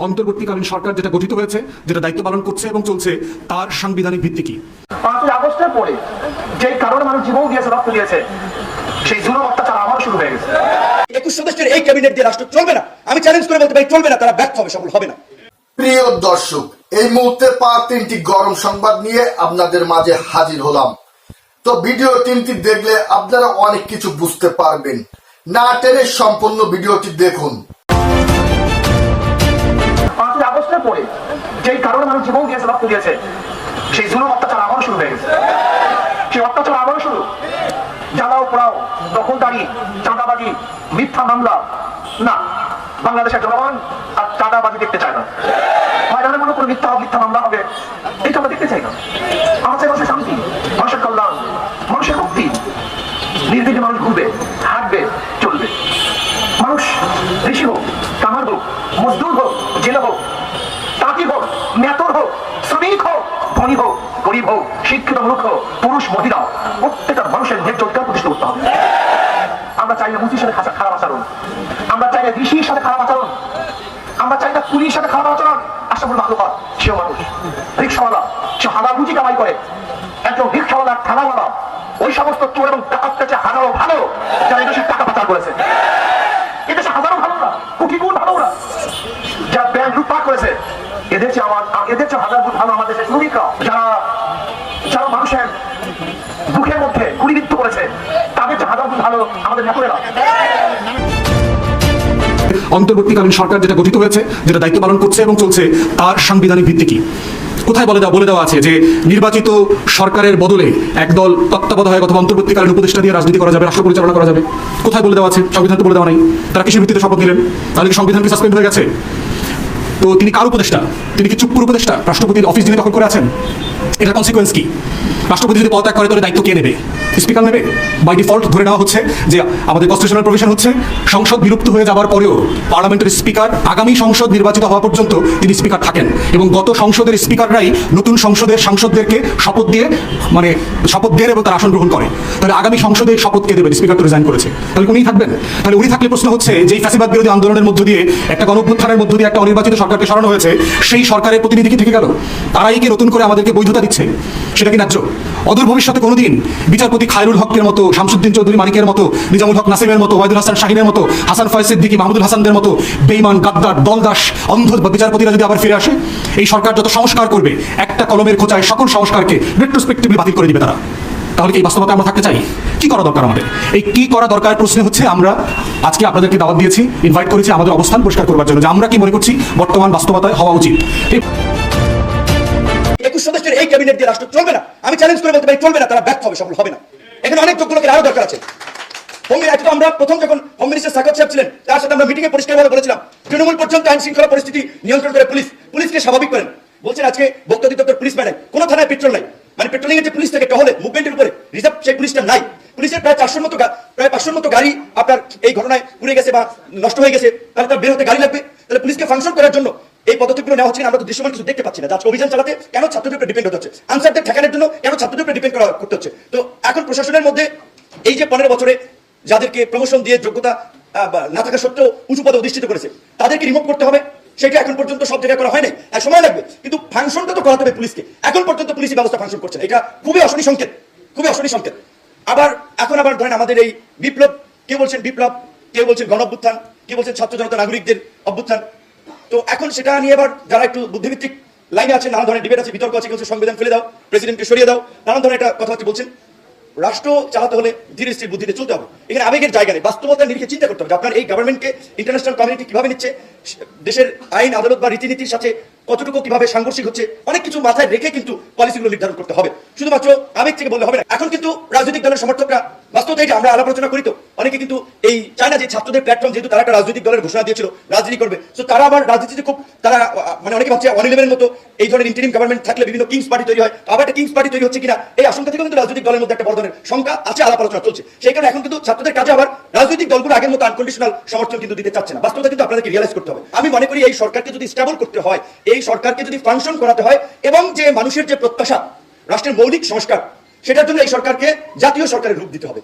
অন্তর্বর্তীকালীন সরকার যেটা গঠিত হয়েছে, যেটা দায়িত্ব পালন করছে এবং চলছে, তার সাংবিধানিক ভিত্তি কি? 5ই আগস্টের পরে যে কারণে মানুষ জীবন দিয়েছে, রক্ত দিয়েছে, সেই জুলুম অত্যাচার আবার শুরু হয়ে গেছে। 21 সদস্যের এই ক্যাবিনেট দিয়ে রাষ্ট্র চলবে না। আমি চ্যালেঞ্জ করে বলতে পারি চলবে না, তারা ব্যর্থ হবে, সফল হবে না। প্রিয় দর্শক, এই মুহূর্তে 3টি গরম সংবাদ নিয়ে আপনাদের মাঝে হাজির হলাম। তো ভিডিও 3টি দেখলে আপনারা অনেক কিছু বুঝতে পারবেন। না টেনে সম্পূর্ণ ভিডিওটি দেখুন। 5ই আগস্টের পরে যে কারণে মানুষ জীবন দিয়েছে, রক্ত দিয়েছে, সেই জুলুম অত্যাচার আবার শুরু হয়ে গেছে। সেই অত্যাচার আবার শুরু, জ্বালাও পোড়াও, দখলদারি, চাঁদাবাজি, মিথ্যা মামলা। না, বাংলাদেশের জনগণ আর চাঁদাবাজি দেখতে চায় না। ময়দানের মনে করে মিথ্যা মামলা হবে, এটা আমরা দেখতে চাই না। আমার চাই মানুষের শান্তি, মানুষের কল্যাণ, মানুষের মুক্তি। নির্বিঘ্নে মানুষ ঘুরবে, হাঁটবে, চলবে। মানুষ ঋষি হোক, কামার হোক, মজদুর হোক, জেলে হোক, তাঁতি হোক, মেতর হোক, শ্রমিক হোক, ধনী হোক, গরিব হোক, শিক্ষিত মূর্খ, পুরুষ মহিলা, প্রত্যেকটা মানুষের ন্যায্য অধিকার প্রতিষ্ঠা করতে হবে। আমরা চাই না মুচির সাথে খারাপ আচরণ, আমরা চাই না ঋষির সাথে খারাপ আচরণ, আমরা চাই না পুলির সাথে খারাপ আচরণ। আশরাফুল মাখলুকাত সেও মানুষ, রিক্সাওয়ালা, সে হালাল রুজি কামাই করে। একজন রিক্সাওয়ালা, ঠেলাওয়ালা, ওই সমস্ত চোর এবং ডাকাত কাছে হাজারো ভালো যারা এই দেশের টাকা পাচার করেছে। এদেশে হাজারো ভালো না, কোটি গুণ ভালো না, যারা ব্যাংক লুটপাট করেছে। এদের চেয়ে হাজার গুণ ভালো আমাদের দেশের শ্রমিকরা, যারা মানুষের দুঃখের মধ্যে গুলিবিদ্ধ করেছে। তাদের চেয়ে হাজার গুণ ভালো আমাদের নেতারা। অন্তর্বর্তীকালীন সরকার যেটা গঠিত হয়েছে, যেটা দায়িত্ব পালন করছে এবং চলছে, তার সাংবিধানিক ভিত্তি কি? কোথায় বলে দেওয়া আছে যে নির্বাচিত সরকারের বদলে একদল তত্ত্বাবধায়ক অথবা অন্তর্বর্তীকালীন উপদেষ্টা দিয়ে রাজনীতি করা যাবে, রাষ্ট্র পরিচালনা করা যাবে? কোথায় বলে দেওয়া আছে? সংবিধান তো বলে দেওয়া নাই। তারা কিসের ভিত্তিতে শপথ নিলেন? তাহলে কি সংবিধান কি সাসপেন্ড হয়ে গেছে? তো তিনি কার উপদেষ্টা? তিনি কি চুপ্পুর উপদেষ্টা? রাষ্ট্রপতির অফিস যিনি দখল করে আছেন? এটার কনসিকুয়েন্স কি? রাষ্ট্রপতি যদি পদত্যাগ করে, তাহলে দায়িত্ব কে নেবে? স্পিকার নেবে। বাই ডিফল্ট ধরে নেওয়া হচ্ছে যে আমাদের কনস্টিটিউশনাল প্রভিশন হচ্ছে সংসদ বিলুপ্ত হয়ে যাবার পরেও পার্লামেন্টের স্পিকার আগামী সংসদ নির্বাচিত হওয়া পর্যন্ত তিনি স্পিকার থাকেন, এবং গত সংসদের স্পিকাররাই নতুন সংসদের সাংসদদেরকে শপথ দেন এবং তার আসন গ্রহণ করে। তাহলে আগামী সংসদে শপথ কে দেবেন? স্পিকার তো রিজাইন করেছে, তাহলে উনি থাকবেন। তাহলে উনি থাকলে প্রশ্ন হচ্ছে, যেই ফ্যাসিবাদ বিরোধী আন্দোলনের মধ্য দিয়ে একটা গণঅভ্যুত্থানের মধ্য দিয়ে একটা অনির্বাচিত সরকারকে সরানো হয়েছে, সেই সরকারের প্রতিনিধি কি থেকে গেল? তারাই কি নতুন করে আমাদেরকে বৈধতা দিচ্ছে? সেটা কি ন্যায্য? অদূর ভবিষ্যতে কোনোদিন বিচারপতি খায়রুল হকের মতো, শামসুদ্দিন চৌধুরী মানিকের মতো, নিজামুল হক নাসিমের মতো, ওয়াহিদুল হাসান শাহিনের মতো, হাসান ফয়েজ সিদ্দিকী, মাহমুদুল হাসানদের মতো বেঈমান, গাদ্দার, দলদাস, অন্ধ বিচারপতিরা যদি আবার ফিরে আসে, এই সরকার যত সংস্কার করবে, একটা কলমের খোঁচায় সকল সংস্কারকে রেট্রোস্পেক্টিভলি বাতিল করে দিবে তারা। তাহলে কি এই বাস্তবতা আমরা থাকতে চাই? কি করা দরকার আমাদের? এই কি করা দরকার প্রশ্নে হচ্ছে আমরা আজকে আপনাদেরকে দাওয়াত দিয়েছি, ইনভাইট করেছি আমাদের অবস্থান পরিষ্কার করবার জন্য, যে আমরা কি মনে করছি বর্তমান বাস্তবতায় হওয়া উচিত। 21 সদস্যের এই ক্যাবিনেট দিয়ে রাষ্ট্র চলবে না। আমি চ্যালেঞ্জ করে বলতে পারি চলবে না, তারা ব্যর্থ হবে, সফল হবে না। এখানে অনেক যোগ্য লোকের আরো দরকার আছে। আমরা প্রথম যখন হোম মিনিস্টার সাকত সাহেব ছিলেন, তার সাথে আমরা মিটিংয়ে পরিষ্কারভাবে বলেছিলাম, তৃণমূল পর্যন্ত আইন শৃঙ্খলা পরিস্থিতি নিয়ন্ত্রণ করে পুলিশকে স্বাভাবিক করেন। বলছেন আজকে ভোক্তা অধিদপ্তর পুলিশ নাই, কোনো থানায় পেট্রোল নাই, মানে পেট্রোলিং এর যে পুলিশ থেকে টহলে মুভমেন্টের উপরে রিজার্ভ, সেই পুলিশটা নাই। পুলিশের প্রায় 500 মতো গাড়ি আপনার এই ঘটনায় পুড়ে গেছে বা নষ্ট হয়ে গেছে, তাহলে তার বের হতে গাড়ি লাগবে। তাহলে পুলিশকে ফাংশন করার জন্য এই পদক্ষেপগুলো নেওয়া হচ্ছে, আমরা তো দৃশ্যমান কিছু দেখতে পাচ্ছি না। আজকে অভিযান চালাতে কেন ছাত্রদের উপরে ডিপেন্ড হতে হচ্ছে? আনসারদের ঠেকানোর জন্য কেন ছাত্রদের উপরে ডিপেন্ড করতে হচ্ছে? তো এখন প্রশাসনের মধ্যে এই যে 15 বছরে যাদেরকে প্রমোশন দিয়ে যোগ্যতা না থাকা সত্ত্বেও উঁচু পদে অধিষ্ঠিত করেছে, তাদেরকে রিমুভ করতে হবে। সেটা এখন পর্যন্ত সব জায়গায় করা হয় নাই, আর সময় লাগবে, কিন্তু ফাংশনটা তো করাতে হবে পুলিশকে। এখন পর্যন্ত পুলিশি ব্যবস্থা ফাংশন করছে না, এটা খুবই অশনি সংকেত। আবার ধরেন আমাদের এই বিপ্লব, কেউ বলছেন বিপ্লব, কেউ বলছেন গণঅভ্যুত্থান, কেউ বলছেন ছাত্র জনতা নাগরিকদের অভ্যুত্থান। তো এখন সেটা নিয়ে আবার যারা একটু বুদ্ধিভিত্তিক লাইনে আছে, নানান ধরনের ডিবেট আছে, বিতর্ক আছে, কেউ সংবিধান ফেলে দাও, প্রেসিডেন্টকে সরিয়ে দাও, নানান ধরনের একটা কথাবার্তা বলছেন। রাষ্ট্র চালাতে হলে ধীরে স্থির বুদ্ধিতে চলতে হবে। এখানে আবেগের জায়গা নেই, বাস্তবতার নিরিখে চিন্তা করতে হবে আপনার এই গভর্নমেন্টকে ইন্টারন্যাশনাল কমিউনিটি কিভাবে নিচ্ছে, দেশের আইন আদালত বা রীতিনীতির সাথে কতটুকু কিভাবে সাংঘর্ষিক হচ্ছে, অনেক কিছু মাথায় রেখে কিন্তু পলিসিগুলো নির্ধারণ করতে হবে। শুধুমাত্র আবেগ থেকে বললে হবে না। এখন কিন্তু রাজনৈতিক দলের সমর্থকরা, বাস্তবতা এটা আমরা আলাপ আলোচনা করি, তো অনেকে কিন্তু এই চায় না যে ছাত্রদের প্ল্যাটফর্ম, যেহেতু তারা একটা রাজনৈতিক দলের ঘোষণা দিয়েছিল রাজনীতি করবে, তো তারা আবার রাজনীতিতে খুব তারা অনেকে ভাবছে 111-এর মতো এই ধরনের ইন্টারিম গভর্নমেন্ট থাকলে বিভিন্ন কিংস পার্টি তৈরি হয়, আবার একটা কিংস পার্টি তৈরি হচ্ছে কিনা এই আশঙ্কা থেকে কিন্তু রাজনৈতিক দলের মধ্যে একটা বড় ধরনের শঙ্কা আছে, আলাপ আলোচনা চলছে। সেই কারণে এখন কিন্তু ছাত্রদের কাজে আবার রাজনৈতিক দলগুলো আগের মতো আনকন্ডিশনাল সমর্থন কিন্তু দিতে চাচ্ছে না। বাস্তবতা কিন্তু আপনাদেরকে রিয়ালাইজ করতে হবে। আমি মনে করি এই সরকারকে যদি স্টেবল করতে হয়, এই সরকারকে যদি ফাংশন করাতে হয়, এবং যে মানুষের যে প্রত্যাশা রাষ্ট্রের মৌলিক সংস্কার, সেটার জন্য এই সরকারকে জাতীয় সরকারের রূপ দিতে হবে।